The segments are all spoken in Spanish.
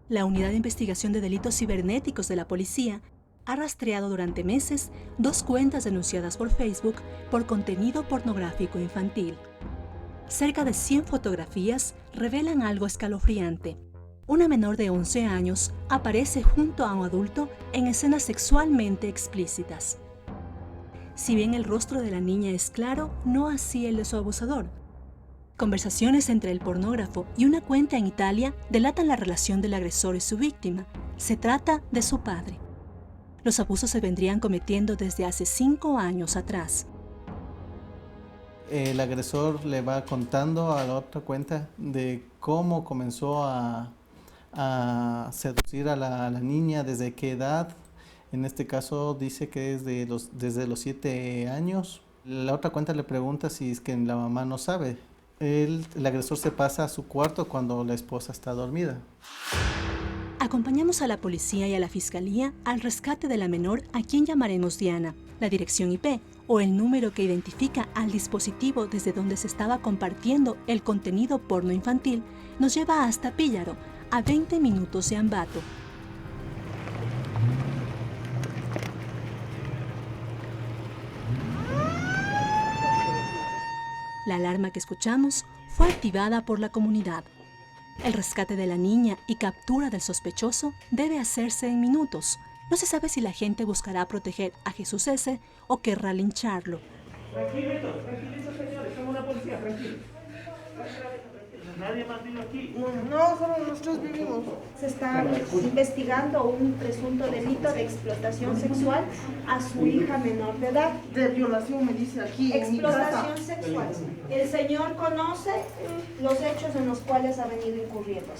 La Unidad de Investigación de Delitos Cibernéticos de la Policía ha rastreado durante meses 2 cuentas denunciadas por Facebook por contenido pornográfico infantil. Cerca de 100 fotografías revelan algo escalofriante. Una menor de 11 años aparece junto a un adulto en escenas sexualmente explícitas. Si bien el rostro de la niña es claro, no así el de su abusador. Conversaciones entre el pornógrafo y una cuenta en Italia delatan la relación del agresor y su víctima. Se trata de su padre. Los abusos se vendrían cometiendo desde hace 5 años atrás. El agresor le va contando a la otra cuenta de cómo comenzó a seducir a la niña, desde qué edad. En este caso dice que es desde los 7 años. La otra cuenta le pregunta si es que la mamá no sabe. El agresor se pasa a su cuarto cuando la esposa está dormida. Acompañamos a la policía y a la fiscalía al rescate de la menor, a quien llamaremos Diana. La dirección IP o el número que identifica al dispositivo desde donde se estaba compartiendo el contenido porno infantil nos lleva hasta Píllaro, a 20 minutos de Ambato. La alarma que escuchamos fue activada por la comunidad. El rescate de la niña y captura del sospechoso debe hacerse en minutos. No se sabe si la gente buscará proteger a Jesús S. o querrá lincharlo. Tranquilitos, señores, somos la policía, tranquilos. Nadie más vino aquí. No, solo nosotros vivimos. Se está investigando un presunto delito de explotación sexual a su hija menor de edad. De violación me dice aquí en mi casa. Explotación sexual. El señor conoce los hechos en los cuales ha venido incurriendo.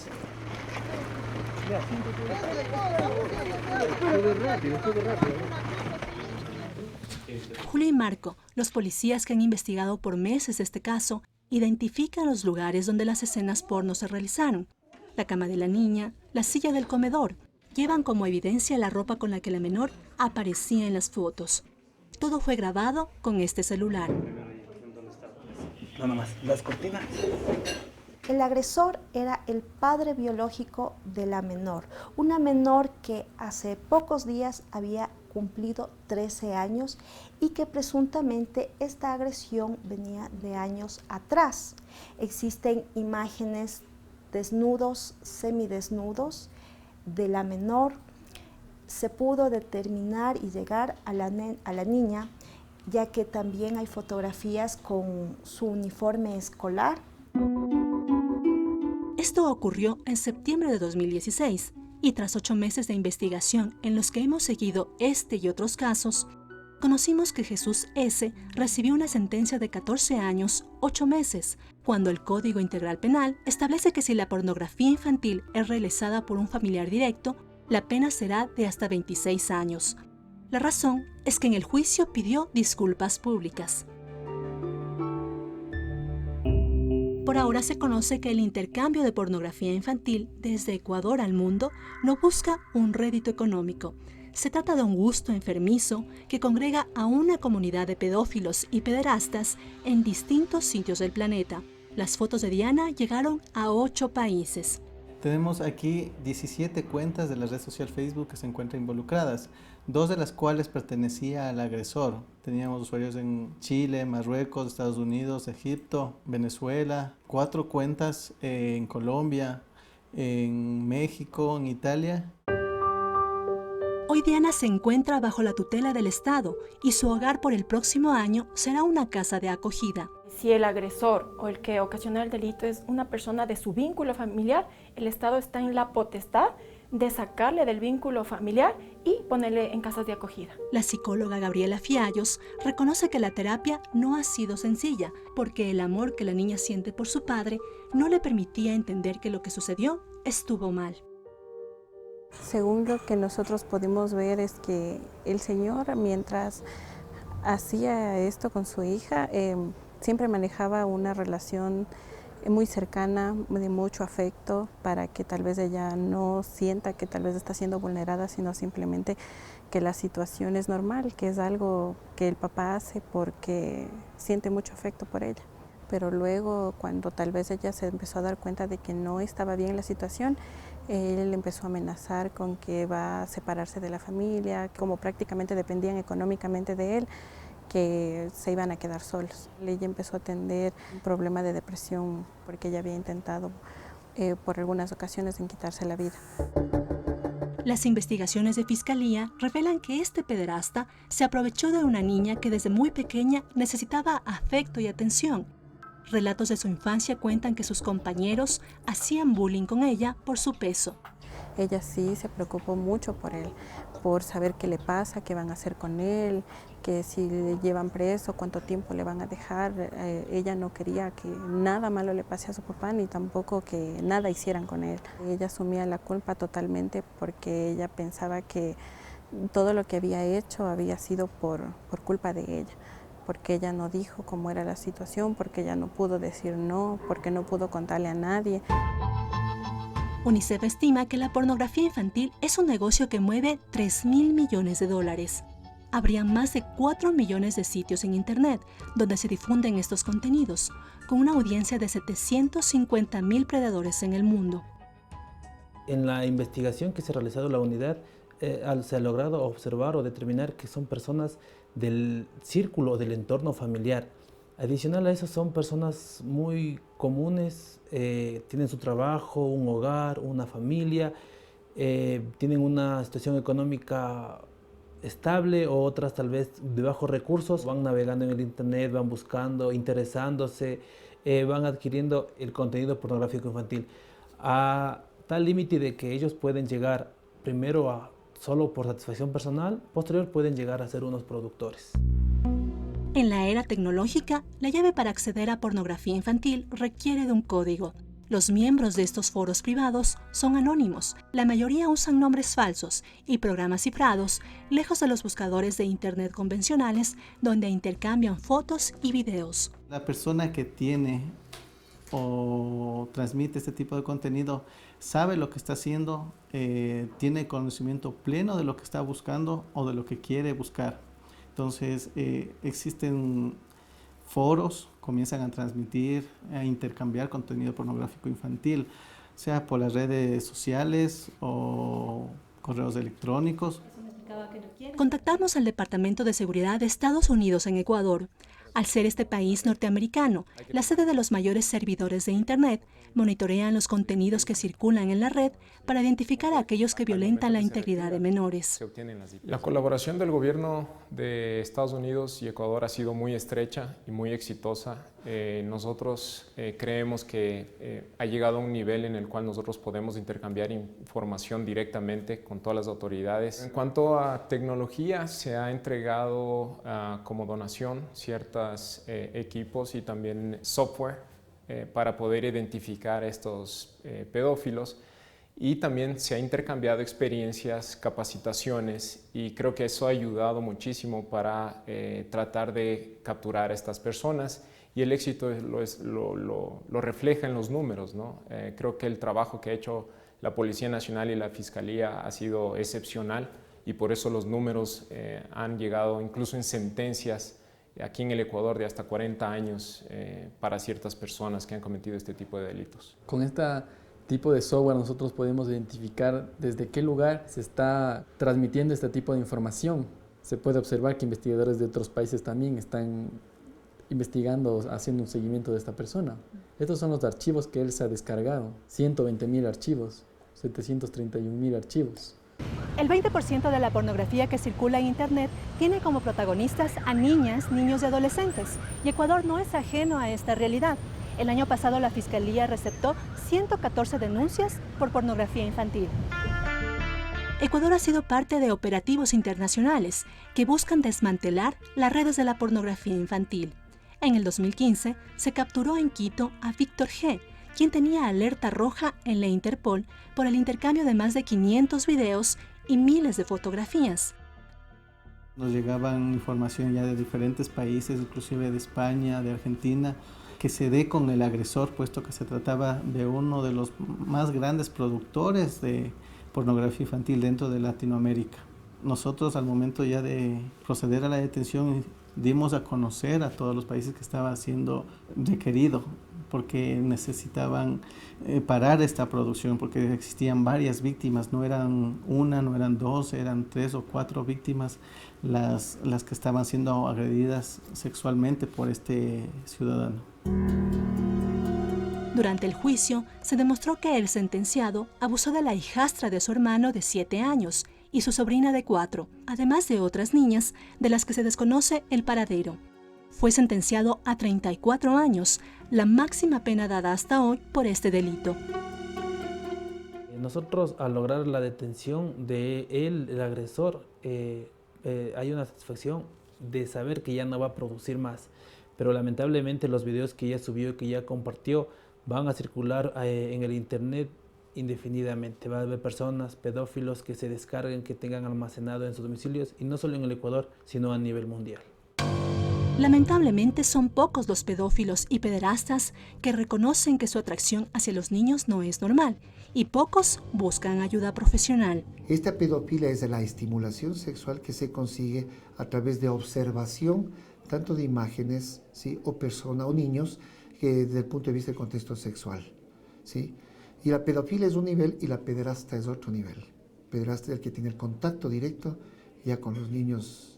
Julio y Marco, los policías que han investigado por meses este caso, identifican los lugares donde las escenas porno se realizaron. La cama de la niña, la silla del comedor. Llevan como evidencia la ropa con la que la menor aparecía en las fotos. Todo fue grabado con este celular. No, nomás, las cortinas. El agresor era el padre biológico de la menor, una menor que hace pocos días había cumplido 13 años y que presuntamente esta agresión venía de años atrás. Existen imágenes desnudos, semidesnudos de la menor. Se pudo determinar y llegar a la niña, ya que también hay fotografías con su uniforme escolar. Esto ocurrió en septiembre de 2016 y tras 8 meses de investigación en los que hemos seguido este y otros casos, conocimos que Jesús S. recibió una sentencia de 14 años, 8 meses, cuando el Código Integral Penal establece que si la pornografía infantil es realizada por un familiar directo, la pena será de hasta 26 años. La razón es que en el juicio pidió disculpas públicas. Por ahora se conoce que el intercambio de pornografía infantil desde Ecuador al mundo no busca un rédito económico. Se trata de un gusto enfermizo que congrega a una comunidad de pedófilos y pederastas en distintos sitios del planeta. Las fotos de Diana llegaron a 8 países. Tenemos aquí 17 cuentas de la red social Facebook que se encuentran involucradas, 2 de las cuales pertenecía al agresor. Teníamos usuarios en Chile, Marruecos, Estados Unidos, Egipto, Venezuela, 4 cuentas en Colombia, en México, en Italia. Hoy Diana se encuentra bajo la tutela del Estado y su hogar por el próximo año será una casa de acogida. Si el agresor o el que ocasiona el delito es una persona de su vínculo familiar, el Estado está en la potestad de sacarle del vínculo familiar y ponerle en casas de acogida. La psicóloga Gabriela Fiallos reconoce que la terapia no ha sido sencilla porque el amor que la niña siente por su padre no le permitía entender que lo que sucedió estuvo mal. Según lo que nosotros pudimos ver es que el señor, mientras hacía esto con su hija, siempre manejaba una relación muy cercana, de mucho afecto, para que tal vez ella no sienta que tal vez está siendo vulnerada, sino simplemente que la situación es normal, que es algo que el papá hace porque siente mucho afecto por ella. pero luego cuando tal vez ella se empezó a dar cuenta de que no estaba bien la situación, él empezó a amenazar con que va a separarse de la familia, como prácticamente dependían económicamente de él, que se iban a quedar solos. Ella empezó a tener un problema de depresión porque ella había intentado por algunas ocasiones en quitarse la vida. Las investigaciones de Fiscalía revelan que este pederasta se aprovechó de una niña que desde muy pequeña necesitaba afecto y atención. Relatos de su infancia cuentan que sus compañeros hacían bullying con ella por su peso. Ella sí se preocupó mucho por él, por saber qué le pasa, qué van a hacer con él, que si le llevan preso, cuánto tiempo le van a dejar. Ella no quería que nada malo le pase a su papá, ni tampoco que nada hicieran con él. Ella asumía la culpa totalmente porque ella pensaba que todo lo que había hecho había sido por culpa de ella, porque ella no dijo cómo era la situación, porque ella no pudo decir no, porque no pudo contarle a nadie. UNICEF estima que la pornografía infantil es un negocio que mueve 3.000 millones de dólares. Habría más de 4 millones de sitios en Internet donde se difunden estos contenidos, con una audiencia de 750.000 predadores en el mundo. En la investigación que se ha realizado en la unidad, se ha logrado observar o determinar que son personas del círculo, del entorno familiar. Adicional a eso, son personas muy comunes, tienen su trabajo, un hogar, una familia, tienen una situación económica estable o otras tal vez de bajos recursos. Van navegando en el internet, van buscando, interesándose, van adquiriendo el contenido pornográfico infantil a tal límite de que ellos pueden llegar primero a solo por satisfacción personal, posterior pueden llegar a ser unos productores. En la era tecnológica, la llave para acceder a pornografía infantil requiere de un código. Los miembros de estos foros privados son anónimos. La mayoría usan nombres falsos y programas cifrados, lejos de los buscadores de Internet convencionales, donde intercambian fotos y videos. La persona que tiene o transmite este tipo de contenido sabe lo que está haciendo, tiene conocimiento pleno de lo que está buscando o de lo que quiere buscar. Entonces existen foros, comienzan a transmitir, a intercambiar contenido pornográfico infantil, sea por las redes sociales o correos electrónicos. Contactamos al Departamento de Seguridad de Estados Unidos en Ecuador. Al ser este país norteamericano la sede de los mayores servidores de Internet, monitorean los contenidos que circulan en la red para identificar a aquellos que violentan la integridad de menores. La colaboración del gobierno de Estados Unidos y Ecuador ha sido muy estrecha y muy exitosa. Nosotros creemos que ha llegado a un nivel en el cual nosotros podemos intercambiar información directamente con todas las autoridades. En cuanto a tecnología, se ha entregado como donación ciertos equipos y también software para poder identificar estos pedófilos, y también se ha intercambiado experiencias, capacitaciones, y creo que eso ha ayudado muchísimo para tratar de capturar a estas personas, y el éxito lo refleja en los números, ¿no? Creo que el trabajo que ha hecho la Policía Nacional y la Fiscalía ha sido excepcional, y por eso los números han llegado incluso en sentencias aquí en el Ecuador de hasta 40 años para ciertas personas que han cometido este tipo de delitos. Con este tipo de software nosotros podemos identificar desde qué lugar se está transmitiendo este tipo de información. Se puede observar que investigadores de otros países también están investigando, haciendo un seguimiento de esta persona. Estos son los archivos que él se ha descargado, 120.000 archivos, 731.000 archivos. El 20% de la pornografía que circula en Internet tiene como protagonistas a niñas, niños y adolescentes, y Ecuador no es ajeno a esta realidad. El año pasado la Fiscalía receptó 114 denuncias por pornografía infantil. Ecuador ha sido parte de operativos internacionales que buscan desmantelar las redes de la pornografía infantil. En el 2015 se capturó en Quito a Víctor G., quien tenía alerta roja en la Interpol por el intercambio de más de 500 videos y miles de fotografías. Nos llegaban información ya de diferentes países, inclusive de España, de Argentina, que se dé con el agresor, puesto que se trataba de uno de los más grandes productores de pornografía infantil dentro de Latinoamérica. Nosotros, al momento ya de proceder a la detención, dimos a conocer a todos los países que estaba siendo requerido porque necesitaban parar esta producción, porque existían varias víctimas, no eran una, no eran dos, eran 3 o 4 víctimas las que estaban siendo agredidas sexualmente por este ciudadano. Durante el juicio, se demostró que el sentenciado abusó de la hijastra de su hermano de 7 años y su sobrina de 4, además de otras niñas de las que se desconoce el paradero. Fue sentenciado a 34 años, la máxima pena dada hasta hoy por este delito. Nosotros, al lograr la detención de él, el agresor, hay una satisfacción de saber que ya no va a producir más. Pero lamentablemente los videos que ya subió, que ya compartió, van a circular en el internet indefinidamente. Va a haber personas, pedófilos que se descarguen, que tengan almacenado en sus domicilios, y no solo en el Ecuador, sino a nivel mundial. Lamentablemente son pocos los pedófilos y pederastas que reconocen que su atracción hacia los niños no es normal, y pocos buscan ayuda profesional. Esta pedofilia es la estimulación sexual que se consigue a través de observación tanto de imágenes, ¿sí?, o personas o niños que desde el punto de vista del contexto sexual, ¿sí? Y la pedofilia es un nivel y la pederasta es otro nivel. Pederasta es el que tiene el contacto directo ya con los niños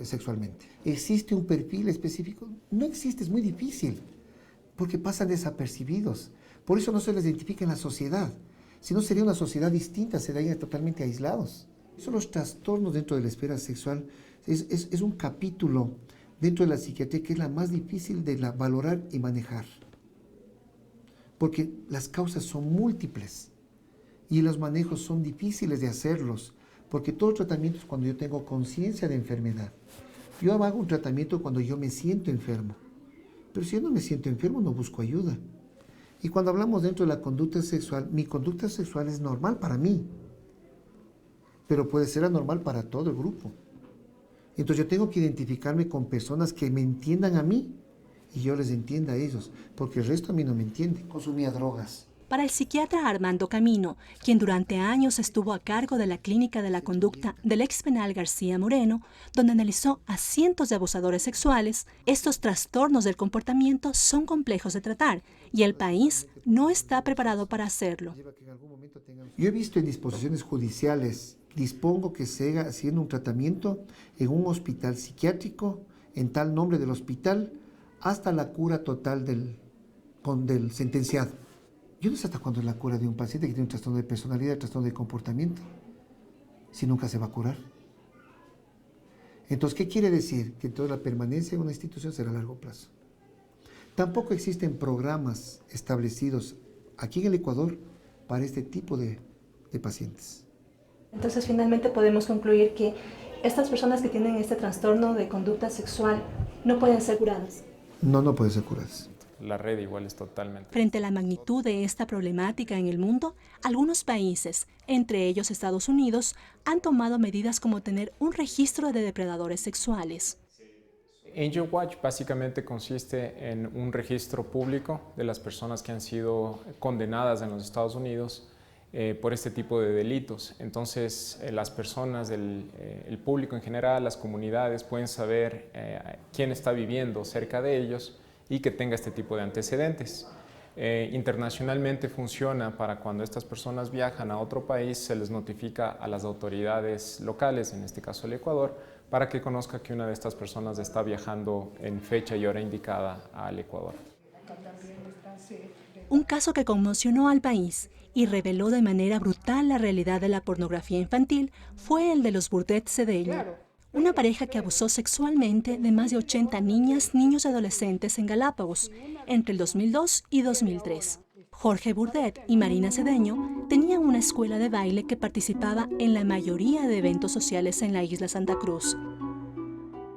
sexualmente. ¿Existe un perfil específico? No existe, es muy difícil, porque pasan desapercibidos. Por eso no se les identifica en la sociedad. Si no, sería una sociedad distinta, serían totalmente aislados. Son los trastornos dentro de la esfera sexual. Es un capítulo dentro de la psiquiatría que es la más difícil de valorar y manejar. Porque las causas son múltiples y los manejos son difíciles de hacerlos. Porque todo tratamiento es cuando yo tengo conciencia de enfermedad. Yo hago un tratamiento cuando yo me siento enfermo. Pero si yo no me siento enfermo, no busco ayuda. Y cuando hablamos dentro de la conducta sexual, mi conducta sexual es normal para mí, pero puede ser anormal para todo el grupo. Entonces yo tengo que identificarme con personas que me entiendan a mí y yo les entienda a ellos, porque el resto a mí no me entiende. Consumía drogas. Para el psiquiatra Armando Camino, quien durante años estuvo a cargo de la Clínica de la Conducta del ex penal García Moreno, donde analizó a cientos de abusadores sexuales, estos trastornos del comportamiento son complejos de tratar y el país no está preparado para hacerlo. Yo he visto en disposiciones judiciales, dispongo que se haga haciendo un tratamiento en un hospital psiquiátrico, en tal nombre del hospital, hasta la cura total del sentenciado. Yo no sé hasta cuándo es la cura de un paciente que tiene un trastorno de personalidad, trastorno de comportamiento, si nunca se va a curar. Entonces, ¿qué quiere decir? Que toda la permanencia en una institución será a largo plazo. Tampoco existen programas establecidos aquí en el Ecuador para este tipo de pacientes. Entonces, finalmente podemos concluir que estas personas que tienen este trastorno de conducta sexual no pueden ser curadas. No pueden ser curadas. La red igual es totalmente. Frente a la magnitud de esta problemática en el mundo, algunos países, entre ellos Estados Unidos, han tomado medidas como tener un registro de depredadores sexuales. Angel Watch básicamente consiste en un registro público de las personas que han sido condenadas en los Estados Unidos por este tipo de delitos. Entonces, las personas, el público en general, las comunidades pueden saber quién está viviendo cerca de ellos y que tenga este tipo de antecedentes. Internacionalmente funciona para cuando estas personas viajan a otro país, se les notifica a las autoridades locales, en este caso el Ecuador, para que conozca que una de estas personas está viajando en fecha y hora indicada al Ecuador. Un caso que conmocionó al país y reveló de manera brutal la realidad de la pornografía infantil fue el de los Burdett Cedeño, una pareja que abusó sexualmente de más de 80 niñas, niños y adolescentes en Galápagos entre el 2002 y 2003. Jorge Burdett y Marina Cedeño tenían una escuela de baile que participaba en la mayoría de eventos sociales en la isla Santa Cruz.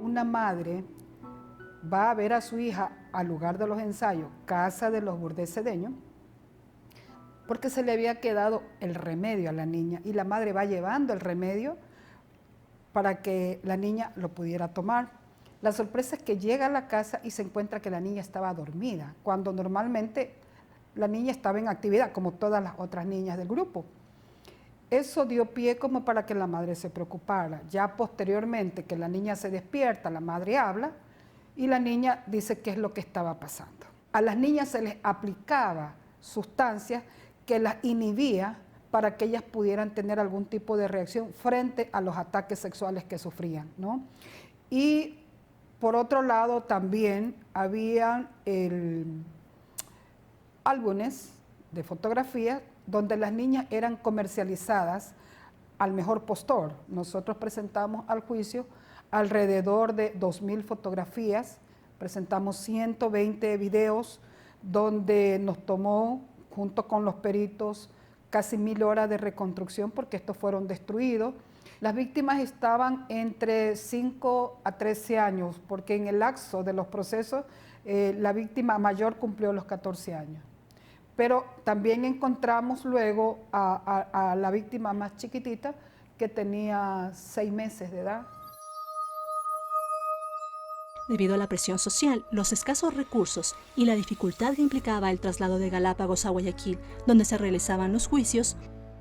Una madre va a ver a su hija al lugar de los ensayos, casa de los Burdett Cedeño, porque se le había quedado el remedio a la niña y la madre va llevando el remedio para que la niña lo pudiera tomar. La sorpresa es que llega a la casa y se encuentra que la niña estaba dormida, cuando normalmente la niña estaba en actividad, como todas las otras niñas del grupo. Eso dio pie como para que la madre se preocupara. Ya posteriormente que la niña se despierta, la madre habla y la niña dice qué es lo que estaba pasando. A las niñas se les aplicaba sustancias que las inhibía para que ellas pudieran tener algún tipo de reacción frente a los ataques sexuales que sufrían, ¿no? Y por otro lado también había álbumes de fotografías donde las niñas eran comercializadas al mejor postor. Nosotros presentamos al juicio alrededor de 2.000 fotografías, presentamos 120 videos donde nos tomó, junto con los peritos, casi 1.000 horas de reconstrucción porque estos fueron destruidos. Las víctimas estaban entre 5 a 13 años, porque en el lapso de los procesos la víctima mayor cumplió los 14 años. Pero también encontramos luego a la víctima más chiquitita que tenía 6 meses de edad. Debido a la presión social, los escasos recursos y la dificultad que implicaba el traslado de Galápagos a Guayaquil, donde se realizaban los juicios,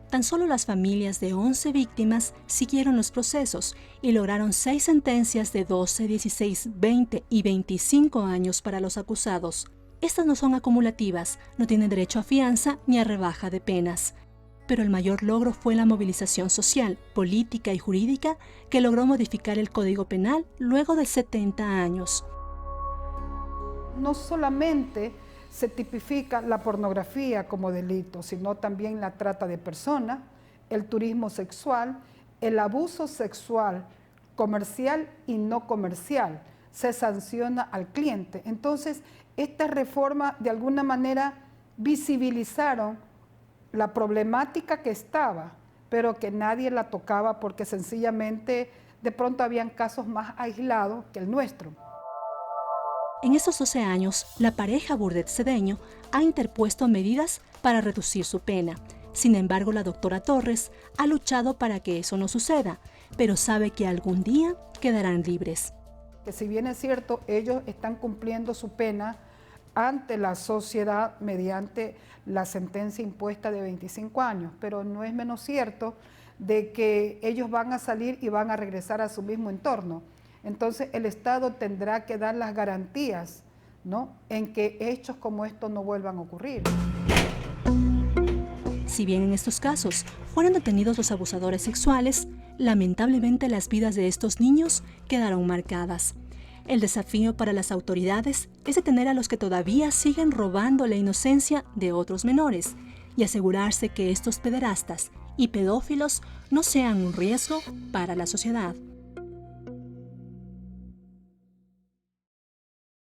tan solo las familias de 11 víctimas siguieron los procesos y lograron 6 sentencias de 12, 16, 20 y 25 años para los acusados. Estas no son acumulativas, no tienen derecho a fianza ni a rebaja de penas. Pero el mayor logro fue la movilización social, política y jurídica que logró modificar el Código Penal luego de 70 años. No solamente se tipifica la pornografía como delito, sino también la trata de personas, el turismo sexual, el abuso sexual comercial y no comercial. Se sanciona al cliente. Entonces, estas reformas de alguna manera visibilizaron la problemática que estaba, pero que nadie la tocaba porque sencillamente de pronto habían casos más aislados que el nuestro. En estos 12 años, la pareja Burdett-Cedeño ha interpuesto medidas para reducir su pena. Sin embargo, la doctora Torres ha luchado para que eso no suceda, pero sabe que algún día quedarán libres. Que si bien es cierto, ellos están cumpliendo su pena ante la sociedad mediante la sentencia impuesta de 25 años, pero no es menos cierto de que ellos van a salir y van a regresar a su mismo entorno. Entonces el Estado tendrá que dar las garantías, ¿no?, en que hechos como estos no vuelvan a ocurrir. Si bien en estos casos fueron detenidos los abusadores sexuales, lamentablemente las vidas de estos niños quedaron marcadas. El desafío para las autoridades es detener a los que todavía siguen robando la inocencia de otros menores y asegurarse que estos pederastas y pedófilos no sean un riesgo para la sociedad.